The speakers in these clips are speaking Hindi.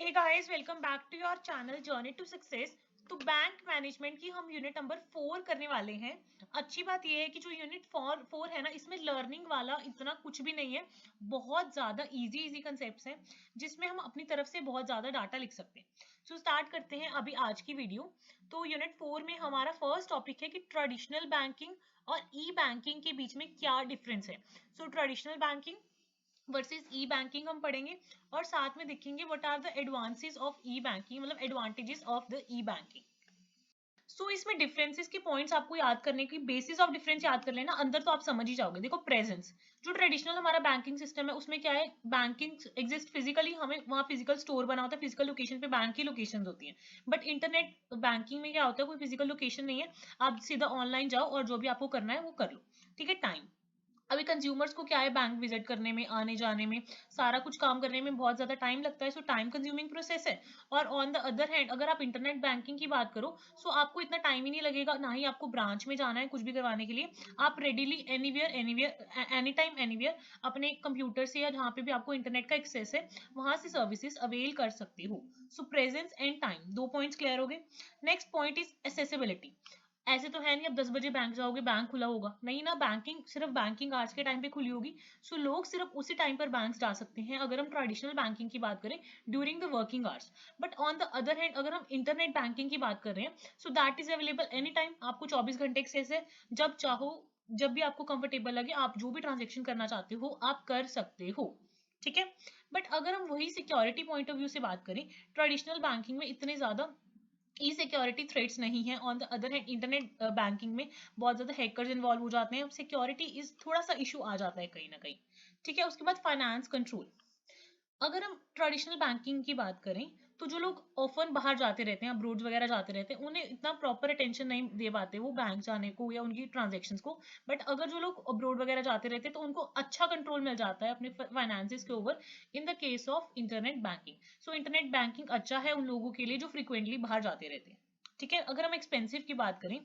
Hey guys, welcome back to your channel journey to success. तो बैंक मैनेजमेंट की हम यूनिट नंबर 4 करने वाले हैं। अच्छी बात यह है कि जो यूनिट 4 है ना, इसमें लर्निंग वाला इतना कुछ भी नहीं है। बहुत ज़्यादा इजी कंसेप्ट्स हैं जिसमें हम अपनी तरफ से बहुत ज़्यादा डाटा लिख सकते हैं। सो स्टार्ट करते हैं अभी आज की वीडियो। तो यूनिट 4 में हमारा फर्स्ट टॉपिक है कि ट्रेडिशनल बैंकिंग और ई बैंकिंग के बीच में क्या डिफरेंस है। So traditional banking versus e banking हम पढ़ेंगे और साथ में देखेंगे what are the advances of E banking, मतलब advantages of the E banking. So इसमें डिफरेंसेस के पॉइंट्स आपको याद करने की, बेसिस ऑफ डिफरेंस याद कर लेना, अंदर तो आप समझ ही जाओगे। देखो, प्रेजेंस, जो ट्रेडिशनल हमारा बैंकिंग सिस्टम है उसमें क्या है, बैंकिंग एग्जिस्ट फिजिकली, हमें वहाँ फिजिकल स्टोर बना होता है, फिजिकल लोकेशन पे बैंक की लोकेशन होती है। बट इंटरनेट बैंकिंग में क्या होता है, कोई फिजिकल लोकेशन नहीं है, आप सीधा ऑनलाइन जाओ और जो भी आपको करना है वो कर लो। ठीक है। टाइम, अभी कंज्यूमर्स को क्या है, बैंक विजिट करने में, आने जाने में, सारा कुछ काम करने में बहुत ज्यादा टाइम लगता है। सो टाइम कंज्यूमिंग प्रोसेस है। और ऑन द अदर हैंड अगर आप इंटरनेट बैंकिंग की बात करो, सो आपको इतना टाइम ही नहीं लगेगा, ना ही आपको ब्रांच में जाना है कुछ भी करवाने के लिए। आप readily anywhere anywhere any time anywhere अपने कंप्यूटर से या जहाँ पे भी आपको इंटरनेट का एक्सेस है वहां से सर्विसेज अवेल कर सकते हो। सो प्रेजेंस एंड टाइम, दो पॉइंट्स क्लियर हो गए। Next point is accessibility. ऐसे तो है नहीं अब 10 बजे बैंक जाओगे बैंक खुला होगा, नहीं ना, बैंकिंग सिर्फ बैंकिंग आज के टाइम पे खुली होगी। सो लोग सिर्फ उसी टाइम पर बैंक जा सकते हैं अगर हम ट्रेडिशनल बैंकिंग की बात करें, during the working hours. But on the other hand अगर हम इंटरनेट बैंकिंग की बात कर रहे हैं, सो that is available any time, आपको 24 घंटे एक्सेस है। जब चाहो, जब भी आपको कंफर्टेबल लगे, आप जो भी ट्रांजेक्शन करना चाहते हो आप कर सकते हो। ठीक है। बट अगर हम वही सिक्योरिटी पॉइंट ऑफ व्यू से बात करें, ट्रेडिशनल बैंकिंग में इतने ज्यादा ई सिक्योरिटी थ्रेट्स नहीं है। On the other hand internet banking में बहुत ज्यादा हैकर्स इन्वॉल्व हो जाते हैं, सिक्योरिटी इज थोड़ा सा इशू आ जाता है कहीं ना कहीं। ठीक है। उसके बाद फाइनेंस कंट्रोल, अगर हम ट्रेडिशनल बैंकिंग की बात करें, तो जो लोग ऑफन बाहर जाते रहते हैं, अब्रोड वगैरह जाते रहते हैं, उन्हें इतना प्रॉपर अटेंशन नहीं दे पाते वो बैंक जाने को या उनकी ट्रांजेक्शन्स को। बट अगर जो लोग अब्रोड वगैरह जाते रहते हैं तो उनको अच्छा कंट्रोल मिल जाता है अपने फाइनेंसेस के ऊपर, in the case of internet banking. So internet banking अच्छा है उन लोगों के लिए जो फ्रिक्वेंटली बाहर जाते रहते हैं। ठीक है। अगर हम एक्सपेंसिव की बात करें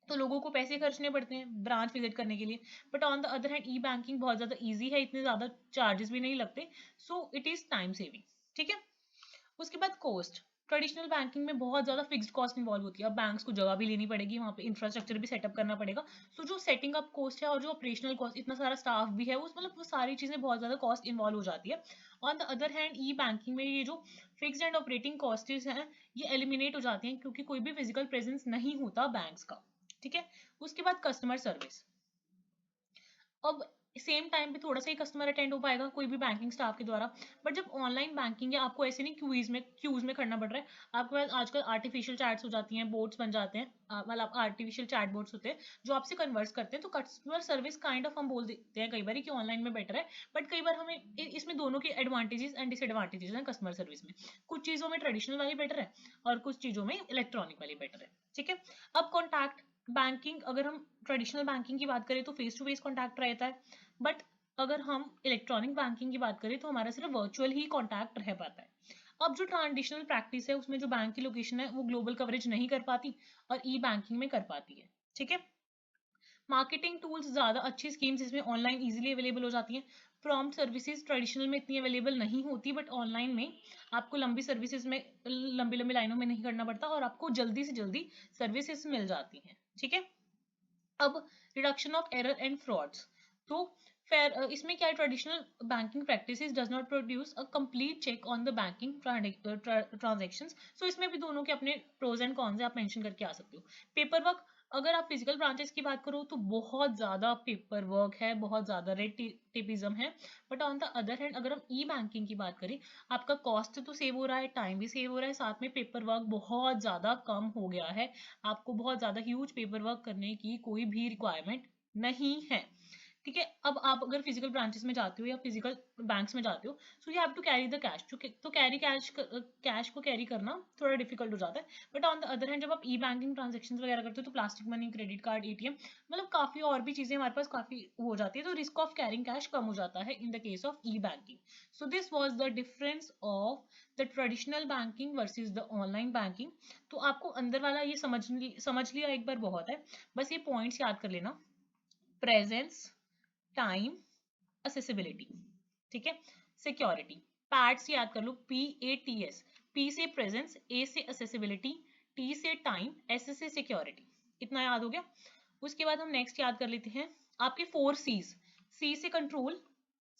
तो लोगों को पैसे खर्चने पड़ते हैं ब्रांच विजिट करने के लिए। But on the other hand E banking बहुत ज्यादा इजी है, इतने ज्यादा चार्जेस भी नहीं लगते। So it is time saving. ठीक है। उसके बाद कॉस्ट, ट्रेडिशनल बैंकिंग में बहुत ज्यादा फिक्स्ड कॉस्ट इन्वॉल्व होती है। अब बैंक्स को जगह भी लेनी पड़ेगी, वहाँ पे इंफ्रास्ट्रक्चर भी सेटअप करना पड़ेगा। सो जो सेटिंग अप कॉस्ट है और जो ऑपरेशनल कॉस्ट, इतना सारा स्टाफ भी है, उस मतलब वो सारी चीजें बहुत ज्यादा कॉस्ट इन्वॉल्व हो जाती है। On the other hand E banking में ये जो फिक्स्ड एंड ऑपरेटिंग कॉस्ट हैं ये एलिमिनेट हो जाती हैं क्योंकि कोई भी फिजिकल प्रेजेंस नहीं होता बैंक्स का। ठीक है। उसके बाद कस्टमर सर्विस, अब सेम टाइम पे थोड़ा सा ही कस्टमर अटेंड हो पाएगा कोई भी बैंकिंग स्टाफ के द्वारा। बट जब ऑनलाइन बैंकिंग है आपको ऐसे नहीं क्यूज में खड़ना पड़ रहा है। आपके पास आजकल आर्टिफिशियल चैट्स हो जाती हैं, बोट्स बन जाते हैं, मतलब आर्टिफिशियल चैट बोट्स होते हैं जो आपसे कन्वर्स करते हैं। तो कस्टमर सर्विस काइंड ऑफ हम बोल देते हैं कई बार कि ऑनलाइन में बेटर है। बट कई बार हमें इसमें दोनों के एडवांटेजेस एंड डिसएडवांटेजेस हैं कस्टमर सर्विस में। कुछ चीज़ों में ट्रेडिशनल वाली बेटर है और कुछ चीज़ों में इलेक्ट्रॉनिक वाली बेटर है। ठीक है। अब कॉन्टैक्ट बैंकिंग, अगर हम ट्रेडिशनल बैंकिंग की बात करें तो फेस टू फेस कॉन्टैक्ट रहता है। बट अगर हम इलेक्ट्रॉनिक बैंकिंग की बात करें तो हमारा सिर्फ वर्चुअल ही कॉन्टैक्ट रह पाता है। अब जो ट्रांजिशनल प्रैक्टिस है उसमें जो बैंक की लोकेशन है वो ग्लोबल कवरेज नहीं कर पाती और ई बैंकिंग में कर पाती है। ठीक है। मार्केटिंग टूल्स, ज़्यादा अच्छी स्कीम्स इसमें ऑनलाइन इजीली अवेलेबल हो जाती हैं। प्रॉम्प्ट सर्विसेज ट्रेडिशनल में इतनी अवेलेबल नहीं होती, बट ऑनलाइन में आपको लंबी सर्विसेज में लंबी लंबी लाइनों में नहीं करना पड़ता और आपको जल्दी से जल्दी सर्विसेज मिल जाती हैं। ठीक है। अब reduction of error and frauds, तो इसमें क्या है, traditional banking practices does not produce a complete check on the banking transactions. So इसमें भी दोनों के अपने प्रोज एंड कॉन्स आप मेंशन करके आ सकते हो। पेपर वर्क, अगर आप फिजिकल ब्रांचेस की बात करो तो बहुत ज़्यादा पेपर वर्क है, बहुत ज़्यादा रेड टेपिज्म है। But on the other hand अगर हम ई बैंकिंग की बात करें, आपका कॉस्ट तो सेव हो रहा है, टाइम भी सेव हो रहा है, साथ में पेपर वर्क बहुत ज़्यादा कम हो गया है। आपको बहुत ज़्यादा ह्यूज पेपर वर्क करने की कोई भी रिक्वायरमेंट नहीं है। ठीक है। अब आप अगर फिजिकल ब्रांचेस में जाते हो या फिजिकल बैंक्स में जाते हो, so you have to carry the cash, तो कैरी कैश को कैरी करना थोड़ा डिफिकल्ट हो जाता है। But on the other hand जब आप ई बैंकिंग ट्रांजेक्शन वगैरह करते हो तो plastic money, credit card, ATM, मतलब काफ़ी और भी चीज़ें हमारे पास काफ़ी हो जाती है, तो रिस्क ऑफ कैरिंग कैश कम हो जाता है in the case of E banking. So this was the difference of the traditional banking versus the online banking. तो आपको अंदर वाला ये समझ लिया एक बार बहुत है, बस ये पॉइंट्स याद कर लेना। प्रेजेंस, टाइम, असेसिबिलिटी, ठीक है, सिक्योरिटी। पैट्स याद कर लो, PATS। P से प्रेजेंस, A से accessibility, T से टाइम, S से सिक्योरिटी। इतना याद हो गया। उसके बाद हम नेक्स्ट याद कर लेते हैं आपके 4 C's। C से कंट्रोल,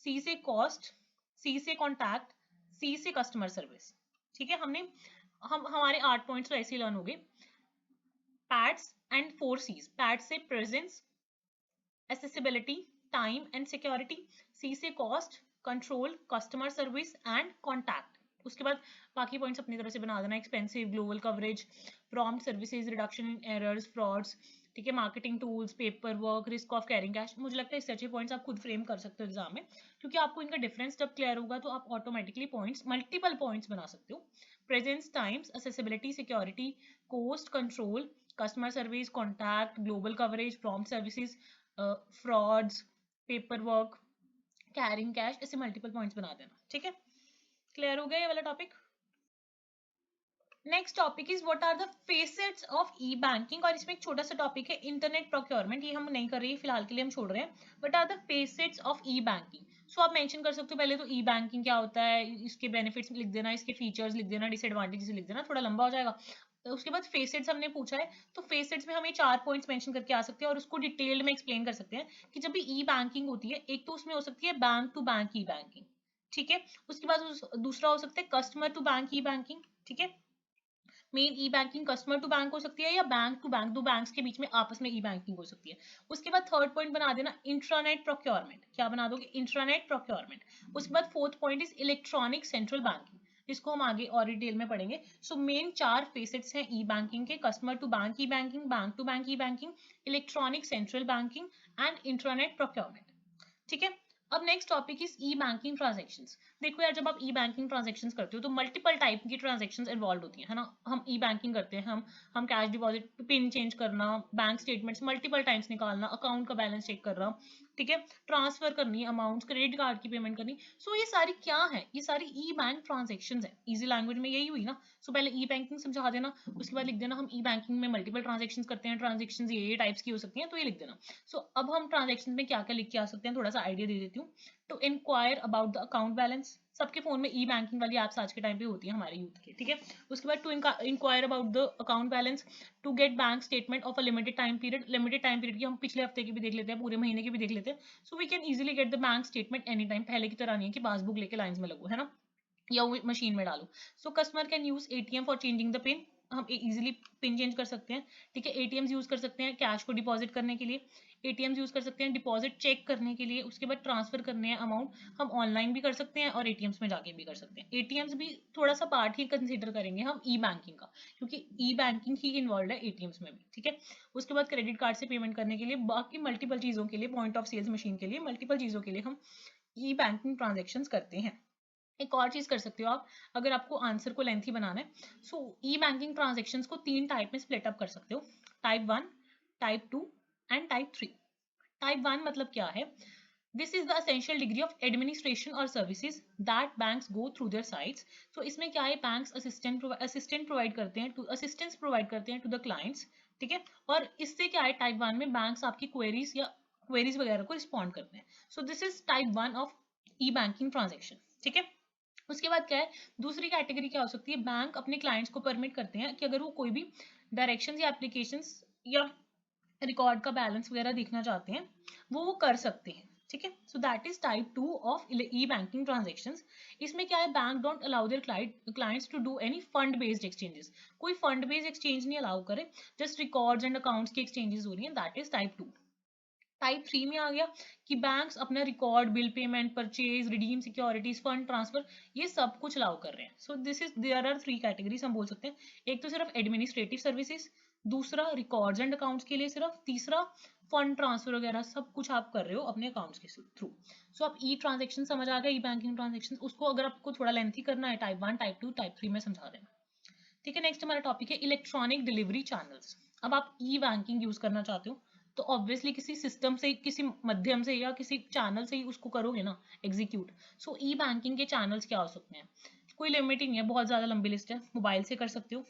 C से कॉस्ट, C से कॉन्टैक्ट, C से कस्टमर सर्विस। ठीक है, हम हमारे 8 पॉइंट्स तो ऐसे ही लर्न हो गए। Pets and 4 C's। पैट्स से presence, accessibility, time and security. C से cost, control, customer service and contact. उसके बाद बाकी पॉइंट्स अपनी तरह से बना देना, expensive, global coverage, prompt services, reduction in errors, frauds, ठीक है, marketing tools, paper work, risk of carrying cash. मुझे लगता है इससे अच्छे पॉइंट्स आप खुद फ्रेम कर सकते हो एग्जाम में, क्योंकि आपको इनका डिफरेंस जब क्लियर होगा तो आप ऑटोमेटिकली पॉइंट्स, मल्टीपल पॉइंट्स बना सकते हो। Presence, times, accessibility, security, cost, control, customer service, contact, global coverage, prompt services, frauds, paper work, carrying cash, ऐसे मल्टीपल पॉइंट्स बना देना। ठीक है, क्लियर हो गया ये वाला topic. Next topic is what are the facets of E banking, और इसमें एक छोटा सा टॉपिक है इंटरनेट प्रोक्योरमेंट, ये हम नहीं कर रहे हैं फिलहाल के लिए, हम छोड़ रहे हैं। What are the facets of E banking. So आप मेंशन कर सकते हो पहले तो ई बैंकिंग क्या होता है, इसके बेनिफिट्स लिख देना, इसके फीचर्स लिख देना, डिसएडवांटेजेस लिख देना, थोड़ा लंबा हो जाएगा। तो उसके बाद फेसेट्स हमने पूछा है, तो फेसेट्स में हमें 4 पॉइंट्स मेंशन करके आ सकते हैं और उसको डिटेल्ड में एक्सप्लेन कर सकते हैं कि जब भी ई बैंकिंग होती है, एक तो उसमें हो सकती है bank to bank E banking, ठीक है। उसके बाद दूसरा हो सकता है customer to bank E banking, ठीक है। Main E banking customer to bank हो सकती है या बैंक टू बैंक, दो बैंक्स के बीच में आपस में ई बैंकिंग हो सकती है। उसके बाद थर्ड पॉइंट बना देना इंट्रानेट प्रोक्योरमेंट, क्या बना दोगे, इंट्रानेट प्रोक्योरमेंट। उसके बाद fourth point is electronic central banking, इसको हम आगे और डिटेल में पढ़ेंगे। सो मेन 4 फेसेट्स हैं ई बैंकिंग के, customer to bank E banking, bank to bank E banking, electronic central banking and intranet procurement. ठीक है, अब next topic is E banking transactions. देखो यार, जब आप ई बैंकिंग ट्रांजेक्शन्स करते हो तो मल्टीपल टाइप की ट्रांजेक्शन्स इन्वॉल्व होती हैं, है ना। हम ई बैंकिंग करते हैं, हम कैश डिपॉजिट, पिन चेंज करना, बैंक स्टेटमेंट्स मल्टीपल टाइम्स निकालना, अकाउंट का बैलेंस चेक कर रहा, ठीक है, ट्रांसफर करनी अमाउंट, क्रेडिट कार्ड की पेमेंट करनी। सो ये सारी क्या है, ये सारी ई बैंक ट्रांजेक्शन्स है। इजी लैंग्वेज में यही हुई ना। सो पहले ई बैंकिंग समझा देना, उसके बाद लिख देना हम ई बैंकिंग में मल्टीपल ट्रांजेक्शन्स करते हैं, ट्रांजेक्शन्स ये टाइप्स की हो सकती हैं, तो ये लिख देना। सो अब हम ट्रांजेक्शन में क्या क्या लिख के आ सकते हैं, थोड़ा सा आइडिया दे देती हूँ। To inquire about the account balance, सबके फोन में ई बैंकिंग वाली एप्स आज के टाइम पे होती है हमारे यूथ के, ठीक है। उसके बाद to inquire about the account balance, to get bank statement of a limited time period, limited time period की हम पिछले हफ्ते की भी देख लेते हैं, पूरे महीने की भी देख लेते हैं। So we can easily get the bank statement any time, पहले की तरह नहीं है कि पासबुक लेके लाइंस में लगो, है ना, या मशीन में डालो। So customer can use ATM for changing the pin, हम इजीली पिन चेंज कर सकते हैं, ठीक है। एटीएम्स यूज कर सकते हैं कैश को डिपॉजिट करने के लिए, एटीएम्स यूज कर सकते हैं डिपॉजिट चेक करने के लिए, उसके बाद ट्रांसफर करने हैं अमाउंट, हम ऑनलाइन भी कर सकते हैं और एटीएम्स में जाके भी कर सकते हैं। एटीएम्स भी थोड़ा सा पार्ट ही कंसीडर करेंगे हम ई बैंकिंग का, क्योंकि ई बैंकिंग ही इन्वॉल्व है एटीएम्स में भी, ठीक है। उसके बाद क्रेडिट कार्ड से पेमेंट करने के लिए, बाकी मल्टीपल चीजों के लिए, पॉइंट ऑफ सेल्स मशीन के लिए, मल्टीपल चीजों के लिए हम ई बैंकिंग ट्रांजेक्शन करते हैं। एक और चीज कर सकते हो आप, अगर आपको आंसर को लेंथी बनाना है, सो ई बैंकिंग ट्रांजेक्शन्स को 3 टाइप में स्प्लिट अप कर सकते हो, type 1, type 2 and type 3। Type 1 मतलब क्या है, this is the essential degree of administration और services that banks go through their sites. तो इसमें क्या है, बैंक्स असिस्टेंट प्रोवाइड करते हैं, टू असिस्टेंस प्रोवाइड करते हैं टू द क्लाइंट्स, ठीक है। और इससे क्या है, टाइप 1 में बैंक्स आपकी क्वेरीज या क्वेरीज वगैरह को रिस्पॉन्ड करते हैं। So this is type 1 of E banking transaction, ठीक है। उसके बाद क्या है, दूसरी कैटेगरी क्या हो सकती है, बैंक अपने क्लाइंट्स को परमिट करते हैं कि अगर वो कोई भी डायरेक्शंस या एप्लीकेशंस या रिकॉर्ड का बैलेंस वगैरह देखना चाहते हैं, वो कर सकते हैं, ठीक है। So that is type 2 of E banking transactions. इसमें क्या है, bank don't allow their clients to do any fund based exchanges, कोई फंड बेस्ड एक्सचेंज नहीं अलाउ करे, जस्ट रिकॉर्ड्स एंड अकाउंट्स की एक्सचेंजेस हो रही हैं, दैट इज टाइप 2। टाइप 3 में आ गया कि बैंक्स अपना record, bill payment, purchase, redeem securities, fund transfer, ये सब कुछ अलाउ कर रहे हैं। So this is, there are 3 categories हम बोल सकते हैं। एक तो सिर्फ एडमिनिस्ट्रेटिव सर्विसेज, दूसरा रिकॉर्ड्स एंड अकाउंट्स के लिए सिर्फ, तीसरा फंड ट्रांसफर वगैरह सब कुछ आप कर रहे हो अपने अकाउंट्स के थ्रू। सो आप ई ट्रांजेक्शन समझ आ गया, ई बैंकिंग ट्रांजेक्शन, उसको अगर आपको थोड़ा लेंथी करना है, टाइप 1, टाइप 2, टाइप 3 में समझा देना, ठीक है। नेक्स्ट हमारा टॉपिक है इलेक्ट्रॉनिक डिलीवरी चैनल्स। अब आप ई बैंकिंग यूज करना चाहते हो तो ऑब्वियसली किसी सिस्टम से, किसी माध्यम से या किसी चैनल से ही उसको करोगे ना एग्जीक्यूट। सो ई बैंकिंग के चैनल्स क्या हो सकते हैं, कोई लिमिट ही नहीं है, बहुत ज्यादा लंबी लिस्ट है। मोबाइल से कर सकते हो,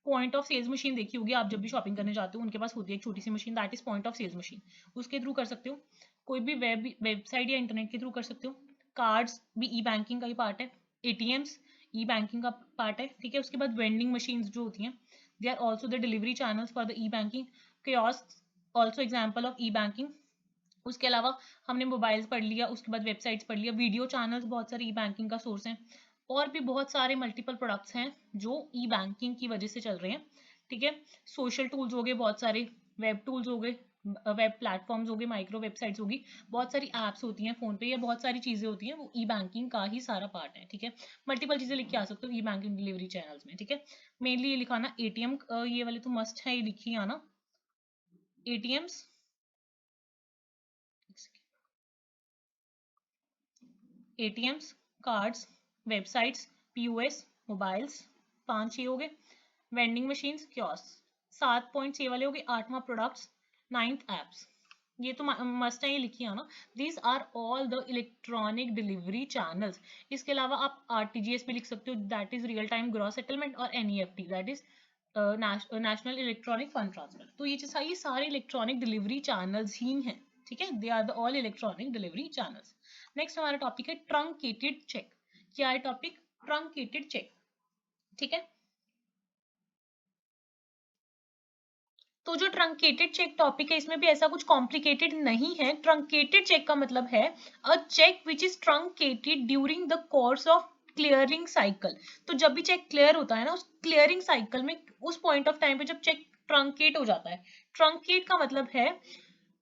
पॉइंट ऑफ सेल्स मशीन देखी होगी आप, जब भी शॉपिंग करने जाते हो उनके पास होती है एक छोटी सी machine, that is point of sales machine, उसके थ्रू कर सकते हो। कोई भी वेबसाइट या इंटरनेट के थ्रू कर सकते हो। कार्ड्स भी ई बैंकिंग का ही पार्ट है, एटीएम्स ई बैंकिंग का पार्ट है, ठीक है। उसके बाद वेंडिंग मशीन्स जो होती हैं, they are also the delivery channels for the E banking. Kiosk also example of E banking. उसके अलावा हमने मोबाइल्स पढ़ लिया, उसके बाद वेबसाइट्स पढ़ लिया, वीडियो चैनल्स बहुत सारे ई बैंकिंग का सोर्स हैं, और भी बहुत सारे मल्टीपल प्रोडक्ट्स हैं जो ई बैंकिंग की वजह से चल रहे हैं, ठीक है। सोशल टूल्स हो गए बहुत सारे, वेब टूल्स हो गए, वेब प्लेटफॉर्म्स हो गए, माइक्रो वेबसाइट्स होगी, बहुत सारी एप्स होती हैं फोन पे, या बहुत सारी चीजें होती हैं, वो ई बैंकिंग का ही सारा पार्ट है, ठीक है। मल्टीपल चीजें लिख के आ सकते हो ई बैंकिंग डिलीवरी चैनल्स में, ठीक है। मेनली ये लिखाना एटीएम, ये वाले तो मस्ट है, ये लिखी आना ATMs, ATMs, cards, websites, POS, mobiles, 5-6 हो गए, वेंडिंग मशीन्स, कियोस्क, 7.6 वाले हो गए, 8वां प्रोडक्ट्स, 9th एप्स। ये तो मस्ट है, ये लिखिए ना। These are all the electronic delivery channels. इसके अलावा आप आरटीजीएस भी लिख सकते हो, that is real time gross settlement, और NEFT that is national electronic fund transfer. तो ये सारे इलेक्ट्रॉनिक डिलीवरी चैनल्स ही हैं, ठीक है। They are the all electronic delivery channels. Next हमारा टॉपिक है ट्रंकेटेड चेक। क्या है टॉपिक? ट्रंकेटेड चेक, ठीक है। तो जो ट्रंकेटेड चेक टॉपिक है, इसमें भी ऐसा कुछ कॉम्प्लिकेटेड नहीं है। ट्रंकेटेड चेक का मतलब है a cheque which is truncated during the course of clearing cycle. तो जब भी चेक क्लियर होता है ना, उस क्लियरिंग साइकिल में, उस पॉइंट ऑफ टाइम पे जब चेक ट्रंकेट हो जाता है, ट्रंकेट का मतलब है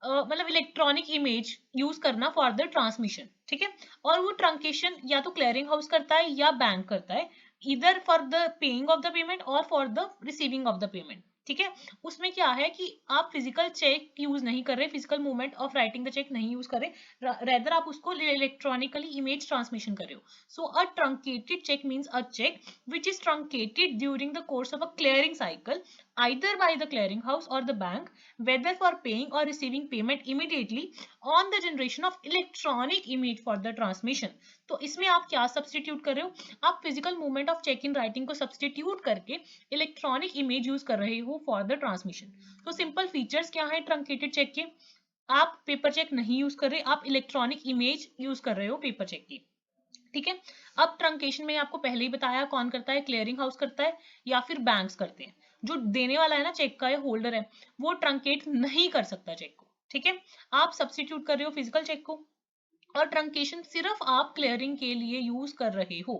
मतलब इलेक्ट्रॉनिक इमेज यूज करना फॉर द ट्रांसमिशन, ठीक है। और वो ट्रंकेशन या तो क्लियरिंग हाउस करता है या बैंक करता है, इधर for the paying of the payment और for the receiving of the payment, ठीक है। उसमें क्या है कि आप फिजिकल चेक यूज नहीं कर रहे, physical movement of writing the cheque नहीं यूज कर रहे, रेदर आप उसको इलेक्ट्रॉनिकली इमेज ट्रांसमिशन कर रहे हो। So a truncated cheque means a cheque which is truncated during the course of a clearing cycle, either by the clearing house or the bank, whether for paying or receiving payment immediately on the generation of electronic image for the transmission। तो इसमें आप क्या सब्सटीट्यूट कर रहे हो? आप physical movement of cheque in writing को सब्सटीट्यूट करके इलेक्ट्रॉनिक इमेज यूज कर रहे हो फॉर द ट्रांसमिशन। तो सिंपल फीचर्स क्या है ट्रंकेटेड चेक के? आप पेपर चेक नहीं यूज कर रहे, आप इलेक्ट्रॉनिक इमेज यूज कर रहे हो पेपर चेक की, ठीक है। अब ट्रंकेशन में आपको पहले ही बताया कौन करता है, क्लियरिंग हाउस करता है या फिर बैंक्स करते हैं। जो देने वाला है ना चेक का, या होल्डर है, वो ट्रंकेट नहीं कर सकता चेक को, ठीक है। आप सब्सटीट्यूट कर रहे हो फिजिकल चेक को, और ट्रंकेशन सिर्फ आप क्लियरिंग के लिए यूज कर रहे हो,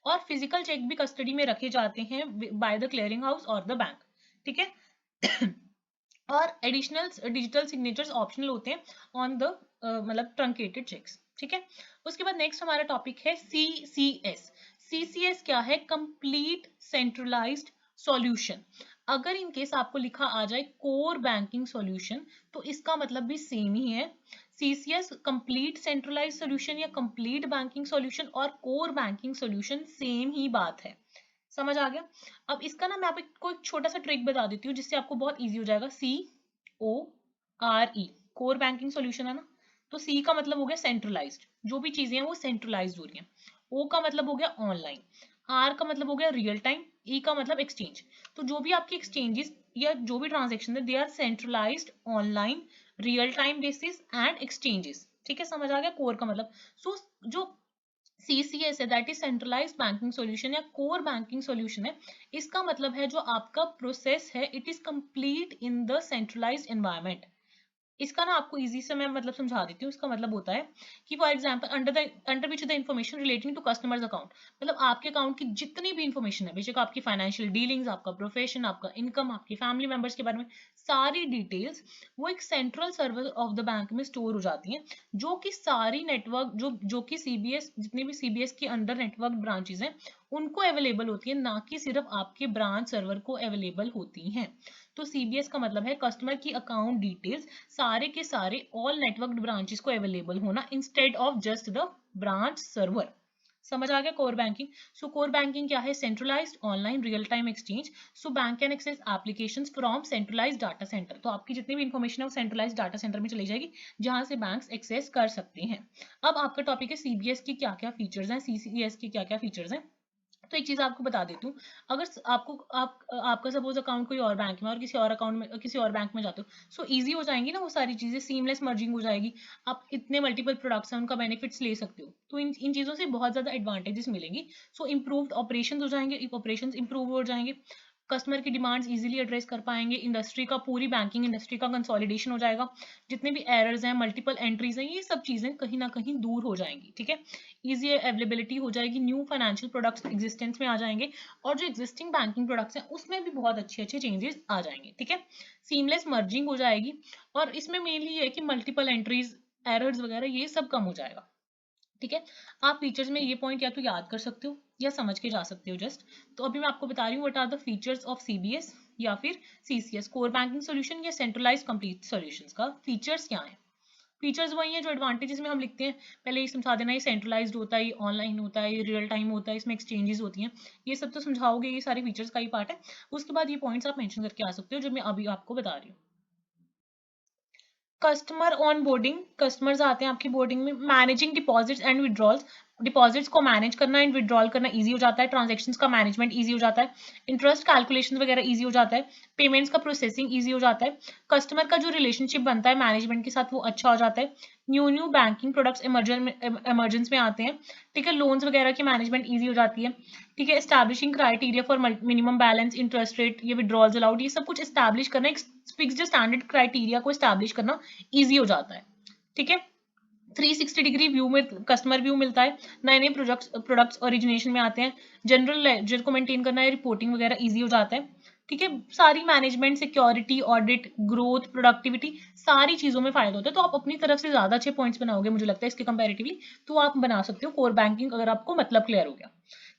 और फिजिकल चेक भी कस्टडी में रखे जाते हैं बाय द क्लियरिंग हाउस और द बैंक, ठीक है। और एडिशनल डिजिटल सिग्नेचर्स ऑप्शनल होते हैं ऑन द मतलब ट्रंकेटेड चेक्स, ठीक है। उसके बाद नेक्स्ट हमारा टॉपिक है सीसीएस। सीसीएस क्या है? Complete centralised solution. अगर इन केस आपको लिखा आ जाए कोर बैंकिंग सॉल्यूशन, तो इसका मतलब भी सेम ही है। सीसीएस कंप्लीट सेंट्रलाइज्ड सॉल्यूशन या कंप्लीट बैंकिंग सॉल्यूशन और कोर बैंकिंग सॉल्यूशन सेम ही बात है, समझ आ गया। अब इसका ना मैं आपको एक छोटा सा ट्रिक बता देती हूँ जिससे आपको बहुत इजी हो जाएगा। CORE, कोर बैंकिंग सॉल्यूशन है ना, तो C का मतलब हो गया सेंट्रलाइज्ड, जो भी चीजें हैं वो सेंट्रलाइज्ड हो रही हैं। O का मतलब हो गया ऑनलाइन, R का मतलब हो गया रियल टाइम, E का मतलब एक्सचेंज। तो जो भी आपके एक्सचेंजेस या जो भी ट्रांजेक्शन है, they are centralised, online, real time basis and exchanges, ठीक है। समझ आ गया कोर का मतलब। सो जो CCS है, that is centralised banking solution या कोर बैंकिंग सॉल्यूशन है, इसका मतलब है जो आपका प्रोसेस है, it is complete in the centralised environment. इसका ना आपको इजी से मैं मतलब समझा देती हूँ। इसका मतलब होता है कि for example under which the information relating to customers account, मतलब आपके अकाउंट की जितनी भी इंफॉर्मेशन है, बेशक आपकी फाइनेंशियल डीलिंग्स, आपका प्रोफेशन, आपका इनकम, आपकी फैमिली मेंबर्स के बारे में सारी डिटेल्स, वो एक central server of the bank में स्टोर हो जाती हैं, जो कि सारी नेटवर्क जो कि सीबीएस, जितने भी सीबीएस के अंडर नेटवर्क ब्रांचेस हैं, उनको अवेलेबल होती है, ना कि सिर्फ आपके ब्रांच सर्वर को अवेलेबल होती हैं। तो सीबीएस का मतलब है कस्टमर की अकाउंट डिटेल्स सारे के सारे ऑल नेटवर्क ब्रांचेस को अवेलेबल होना, instead of just the branch server. समझ आ गया core banking. So core banking क्या है? Centralised, online, real time exchange. So bank can access applications from centralised data centre. तो आपकी जितनी भी इंफॉर्मेशन है वो सेंट्रलाइज्ड डाटा सेंटर में चली जाएगी, जहां से बैंक्स एक्सेस कर सकते हैं। अब आपका टॉपिक है सीबीएस की क्या क्या फीचर्स हैं, सीसीएस के क्या क्या फीचर्स हैं। तो एक चीज आपको बता देती हूँ, अगर आपका सपोज अकाउंट कोई और बैंक में और किसी और अकाउंट में किसी और बैंक में जाते हो, सो इजी हो जाएंगी ना वो सारी चीजें, सीमलेस मर्जिंग हो जाएगी, आप इतने मल्टीपल प्रोडक्ट्स हैं उनका बेनिफिट्स ले सकते हो, तो इन चीजों से बहुत ज्यादा एडवांटेजेस मिलेंगी। सो इम्प्रूव्ड ऑपरेशन हो जाएंगे, ऑपरेशन इंप्रूव हो जाएंगे, कस्टमर की डिमांड्स इजीली एड्रेस कर पाएंगे, इंडस्ट्री का पूरी बैंकिंग इंडस्ट्री का कंसोलिडेशन हो जाएगा, जितने भी एरर्स हैं, मल्टीपल एंट्रीज हैं, ये सब चीजें कहीं ना कहीं दूर हो जाएंगी, ठीक है। ईजी अवेलेबिलिटी हो जाएगी, न्यू फाइनेंशियल प्रोडक्ट्स एग्जिस्टेंस में आ जाएंगे, और जो एग्जिस्टिंग बैंकिंग प्रोडक्ट्स हैं उसमें भी बहुत अच्छे अच्छे चेंजेस आ जाएंगे, ठीक है। सीमलेस मर्जिंग हो जाएगी, और इसमें मेनली ये है कि मल्टीपल एंट्रीज, एरर्स वगैरह ये सब कम हो जाएगा, ठीक है। आप फीचर्स में ये पॉइंट या तो याद कर सकते हो या समझ के जा सकते हो जस्ट। तो अभी मैं आपको बता रही हूँ what are the features of CBS या फिर सीसीएस, कोर बैंकिंग सॉल्यूशन या सेंट्रलाइज्ड कंप्लीट सॉल्यूशंस का फीचर्स क्या है। फीचर्स वही है जो एडवांटेजेस में हम लिखते हैं, पहले ये समझा देना, ये सेंट्रलाइज्ड होता है, ये ऑनलाइन होता है, ये रियल टाइम होता है, इसमें एक्सचेंजेस होती हैं, ये सब तो समझाओगे, ये सारे फीचर्स का ही पार्ट है। उसके बाद ये पॉइंट्स आप मेंशन करके आ सकते हो जो मैं अभी आपको बता रही हूँ। कस्टमर ऑन बोर्डिंग, कस्टमर्स आते हैं आपकी बोर्डिंग में, managing deposits and withdrawals, deposits को मैनेज करना एंड विड्रॉल करना इजी हो जाता है, ट्रांजैक्शंस का मैनेजमेंट इजी हो जाता है, इंटरेस्ट कैलकुलेशन वगैरह इजी हो जाता है, पेमेंट्स का प्रोसेसिंग इजी हो जाता है, कस्टमर का जो रिलेशनशिप बनता है मैनेजमेंट के साथ वो अच्छा हो जाता है, न्यू बैंकिंग प्रोडक्ट्स इमरजेंस में आते हैं, ठीक है, लोन्स वगैरह की मैनेजमेंट इजी हो जाती है, ठीक है, establishing criteria for minimum balance, interest rate, ये विड्रॉल्स अलाउड, ये सब कुछ एस्टैब्लिश करना, एक फिक्स्ड स्टैंडर्ड क्राइटेरिया को एस्टैब्लिश करना इजी हो जाता है, ठीक है। 360 डिग्री व्यू में कस्टमर व्यू मिलता है, नए नए प्रोडक्ट्स ओरिजिनेशन में आते हैं, जनरल लेजर को मेंटेन करना है, रिपोर्टिंग वगैरह इजी हो जाता है, ठीक है। सारी management, security, audit, growth, productivity, सारी चीजों में फायदा होता है। तो आप अपनी तरफ से ज्यादा अच्छे पॉइंट्स बनाओगे मुझे लगता है इसके कंपैरेटिवली, तो आप बना सकते हो कोर बैंकिंग, अगर आपको मतलब क्लियर हो गया,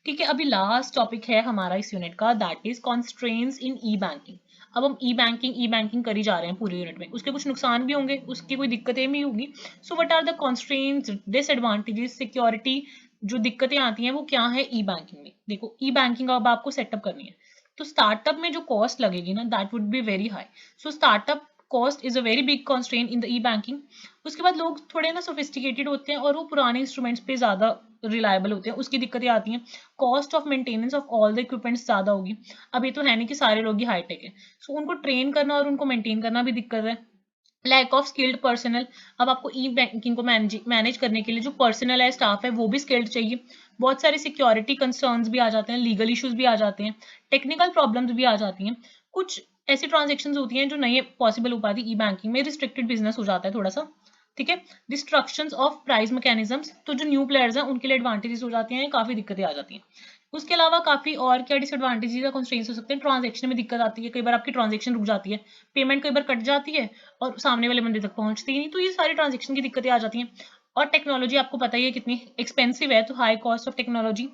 ठीक है। अभी लास्ट टॉपिक है हमारा इस यूनिट का, that is constraints in E banking. अब हम ई बैंकिंग कर ही जा रहे हैं पूरे यूनिट में, उसके कुछ नुकसान भी होंगे, उसकी कोई दिक्कतें भी होंगी। So what are the constraints, disadvantages, security, जो दिक्कतें आती हैं वो क्या है ई बैंकिंग में। देखो ई बैंकिंग अब आपको सेटअप करनी है, तो स्टार्टअप में जो कॉस्ट लगेगी ना, that would be very high. So startup cost is a very big constraint in the E banking. उसके बाद लोग थोड़े ना सोफिस्टिकेटेड होते हैं और वो पुराने इंस्ट्रूमेंट्स पे ज्यादा रिलायबल होते हैं, उसकी दिक्कतें आती हैं। Cost of maintenance of all the equipments ज्यादा होगी, अब ये तो है नहीं कि सारे लोग ही हाईटेक है, सो उनको ट्रेन करना और उनको मेंटेन करना भी दिक्कत है। लैक ऑफ स्किल्ड पर्सनल, अब आपको ई बैंकिंग को मैनेज करने के लिए जो पर्सनल है, स्टाफ है, वो भी स्किल्ड चाहिए। बहुत सारे सिक्योरिटी कंसर्न्स भी आ जाते हैं, लीगल इश्यूज भी आ जाते हैं, टेक्निकल प्रॉब्लम्स भी आ जाती हैं, कुछ ऐसी ट्रांजेक्शन होती हैं जो नहीं पॉसिबल हो पाती ई बैंकिंग में, रिस्ट्रिक्टेड बिजनेस हो जाता है थोड़ा सा, ठीक है। डिस्ट्रक्शंस ऑफ प्राइस मैकेनिज्म्स, तो जो न्यू प्लेयर्स हैं उनके लिए एडवांटेजेस हो जाती हैं, काफी दिक्कतें आ जाती हैं। उसके अलावा काफी और क्या डिसएडवांटेजेस या कंस्ट्रेंट्स हो सकते हैं, ट्रांजैक्शन में दिक्कत आती है, कई बार आपकी ट्रांजैक्शन रुक जाती है, पेमेंट कई बार कट जाती है और सामने वाले बंदे तक पहुंचती ही नहीं, तो ये सारी ट्रांजैक्शन की दिक्कतें आ जाती हैं। और टेक्नोलॉजी आपको पता ही है कितनी एक्सपेंसिव है, तो हाई कॉस्ट ऑफ टेक्नोलॉजी,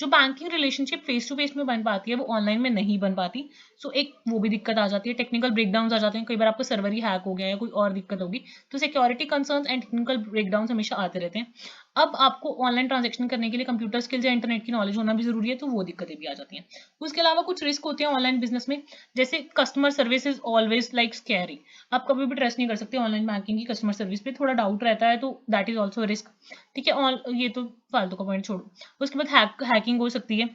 जो banking relationship face to face में बन पाती है वो ऑनलाइन में नहीं बन पाती। सो एक वो भी दिक्कत आ जाती है, टेक्निकल ब्रेकडाउन आ जाते हैं, कई बार आपका सर्वर ही हैक हो गया या कोई और दिक्कत होगी, तो security concerns and technical breakdown हमेशा आते रहते हैं। अब आपको ऑनलाइन ट्रांजेक्शन करने के लिए कंप्यूटर स्किल्स या इंटरनेट की नॉलेज होना भी जरूरी है, तो वो दिक्कतें भी आ जाती हैं। उसके अलावा कुछ रिस्क होते हैं ऑनलाइन बिजनेस में, जैसे customer service is always like scary, आप कभी भी ट्रस्ट नहीं कर सकते ऑनलाइन बैंकिंग की कस्टमर सर्विस पे, थोड़ा डाउट रहता है, तो दैट इज ऑल्सो रिस्क, ठीक है। ये तो फालतू का पॉइंट छोड़ो। उसके बाद हैकिंग हो सकती है,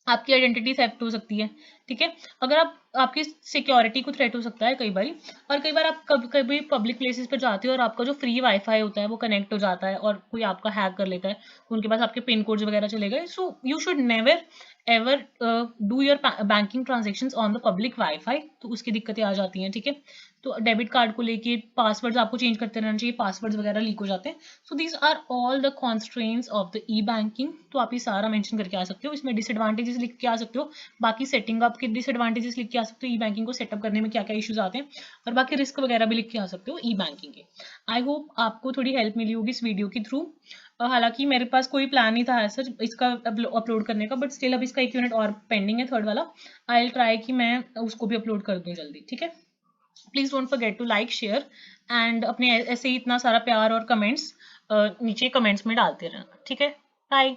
आपकी आइडेंटिटी थेफ्ट हो सकती है, ठीक है। अगर आप आपकी सिक्योरिटी को थ्रेट हो सकता है कई बार। और कई बार आप कभी पब्लिक प्लेसेस पर जाते हो और आपका जो फ्री वाईफाई होता है वो कनेक्ट हो जाता है और कोई आपका हैक कर लेता है, उनके पास आपके पिन कोड्स वगैरह चले गए। So you should never ever do your banking transactions on the public wifi, तो उसकी दिक्कतें आ जाती हैं, ठीक है। तो डेबिट कार्ड को लेके पासवर्ड्स आपको चेंज करते रहना चाहिए, पासवर्ड्स वगैरह लीक हो जाते हैं। So these are all the constraints of the E banking, तो आप ये सारा मेंशन करके आ सकते हो, इसमें डिसएडवांटेजेस लिख के आ सकते हो, बाकी सेटिंग अप के डिसएडवांटेजेस लिख के आ सकते हो, ई बैंकिंग को सेटअप करने में क्या क्या इश्यूज आते हैं, और बाकी रिस्क वगैरह भी लिख के आ सकते हो ई बैंकिंग के। आई होप आपको थोड़ी हेल्प मिली होगी इस वीडियो के थ्रू। हालांकि मेरे पास कोई प्लान नहीं था ऐसा इसका अपलोड करने का, बट स्टिल अब इसका एक यूनिट और पेंडिंग है, थर्ड वाला। आई विल ट्राई कि मैं उसको भी अपलोड कर दूं जल्दी, ठीक है। Please don't forget to like, share and अपने ऐसे ही इतना सारा प्यार और कमेंट्स नीचे कमेंट्स में डालते रहना, ठीक है। बाय।